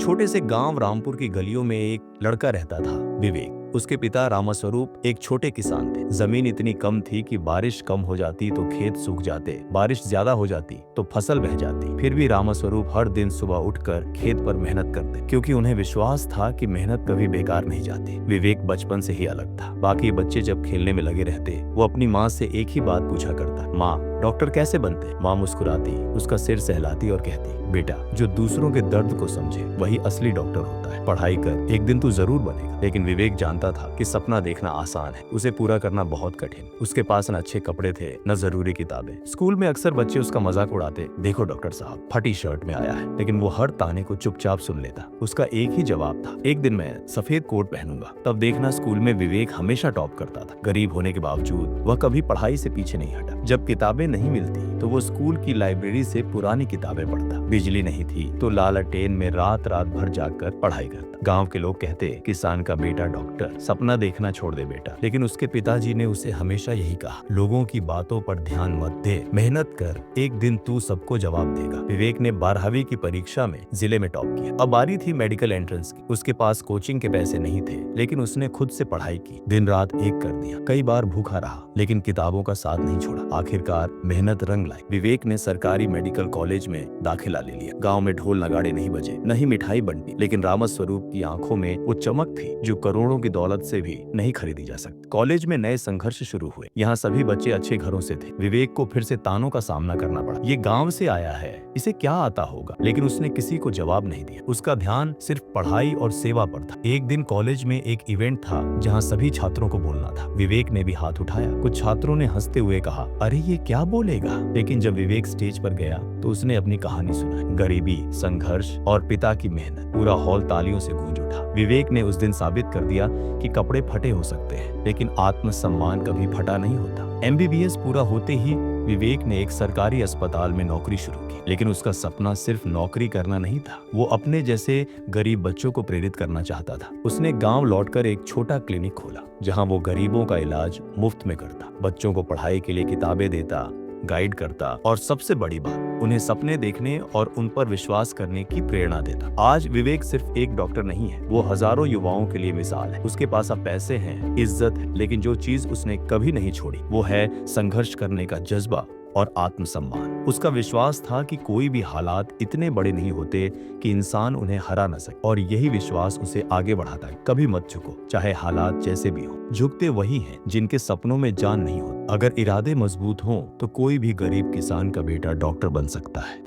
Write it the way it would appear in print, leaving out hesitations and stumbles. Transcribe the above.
छोटे से गांव रामपुर की गलियों में एक लड़का रहता था, विवेक। उसके पिता रामास्वरूप एक छोटे किसान थे। जमीन इतनी कम थी कि बारिश कम हो जाती तो खेत सूख जाते, बारिश ज्यादा हो जाती तो फसल बह जाती। फिर भी रामास्वरूप हर दिन सुबह उठकर खेत पर मेहनत करते, क्योंकि उन्हें विश्वास था कि मेहनत कभी बेकार नहीं जाती। विवेक बचपन से ही अलग था। बाकी बच्चे जब खेलने में लगे रहते, वो अपनी माँ से एक ही बात पूछा करता, माँ डॉक्टर कैसे बनते? माँ मुस्कुराती, उसका सिर सहलाती और कहती, बेटा जो दूसरों के दर्द को समझे वही असली डॉक्टर होता है। पढ़ाई कर, एक दिन तू जरूर बनेगा। लेकिन विवेक जानता था कि सपना देखना आसान है, उसे पूरा करना बहुत कठिन। उसके पास न अच्छे कपड़े थे, न जरूरी किताबें। स्कूल में अक्सर बच्चे उसका मजाक उड़ाते, देखो डॉक्टर साहब फटी शर्ट में आया है। लेकिन वो हर ताने को चुपचाप सुन लेता। उसका एक ही जवाब था, एक दिन मैं सफेद कोट पहनूंगा, तब देखना। स्कूल में विवेक हमेशा टॉप करता था। गरीब होने के बावजूद वह कभी पढ़ाई से पीछे नहीं हटा। जब किताबें नहीं मिलती तो वो स्कूल की लाइब्रेरी से पुरानी किताबें पढ़ता। बिजली नहीं थी तो लालटेन में रात रात भर जाकर पढ़ाई करता। गांव के लोग कहते, किसान का बेटा डॉक्टर, सपना देखना छोड़ दे बेटा। लेकिन उसके पिताजी ने उसे हमेशा यही कहा, लोगों की बातों पर ध्यान मत दे, मेहनत कर, एक दिन तू सबको जवाब देगा। विवेक ने 12वीं की परीक्षा में जिले में टॉप किया। अब बारी थी मेडिकल एंट्रेंस की। उसके पास कोचिंग के पैसे नहीं थे, लेकिन उसने खुद से पढ़ाई की, दिन रात एक कर दिया। कई बार भूखा रहा, लेकिन किताबों का साथ नहीं छोड़ा। आखिरकार मेहनत रंग लाई। विवेक ने सरकारी मेडिकल कॉलेज में दाखिला ले लिया। गांव में ढोल नगाड़े नहीं बजे, न ही मिठाई बंटी, लेकिन रामास्वरूप की आंखों में वो चमक थी जो करोड़ों की दौलत से भी नहीं खरीदी जा सकती। कॉलेज में नए संघर्ष शुरू हुए। यहाँ सभी बच्चे अच्छे घरों से थे। विवेक को फिर से तानों का सामना करना पड़ा। ये गांव से आया है, इसे क्या आता होगा? लेकिन उसने किसी को जवाब नहीं दिया। उसका ध्यान सिर्फ पढ़ाई और सेवा पर था। एक दिन कॉलेज में एक इवेंट था जहाँ सभी छात्रों को बोलना था। विवेक ने भी हाथ उठाया। कुछ छात्रों ने हंसते हुए कहा, अरे ये क्या बोलेगा? लेकिन जब विवेक स्टेज पर गया तो उसने अपनी कहानी सुनाई। गरीबी, संघर्ष और पिता की मेहनत। पूरा हॉल तालियों से गूंज उठा। विवेक ने उस दिन साबित कर दिया कि कपड़े फटे हो सकते हैं, लेकिन आत्मसम्मान कभी फटा नहीं होता। MBBS पूरा होते ही विवेक ने एक सरकारी अस्पताल में नौकरी शुरू की। लेकिन उसका सपना सिर्फ नौकरी करना नहीं था, वो अपने जैसे गरीब बच्चों को प्रेरित करना चाहता था। उसने गांव लौटकर एक छोटा क्लिनिक खोला, जहां वो गरीबों का इलाज मुफ्त में करता, बच्चों को पढ़ाई के लिए किताबें देता, गाइड करता और सबसे बड़ी बात, उन्हें सपने देखने और उन पर विश्वास करने की प्रेरणा देता। आज विवेक सिर्फ एक डॉक्टर नहीं है, वो हजारों युवाओं के लिए मिसाल है। उसके पास अब पैसे हैं, इज्जत है, लेकिन जो चीज उसने कभी नहीं छोड़ी वो है संघर्ष करने का जज्बा और आत्मसम्मान। उसका विश्वास था कि कोई भी हालात इतने बड़े नहीं होते कि इंसान उन्हें हरा न सके, और यही विश्वास उसे आगे बढ़ाता है। कभी मत झुको, चाहे हालात जैसे भी हो। झुकते वही हैं जिनके सपनों में जान नहीं होती। अगर इरादे मजबूत हों तो कोई भी गरीब किसान का बेटा डॉक्टर बन सकता है।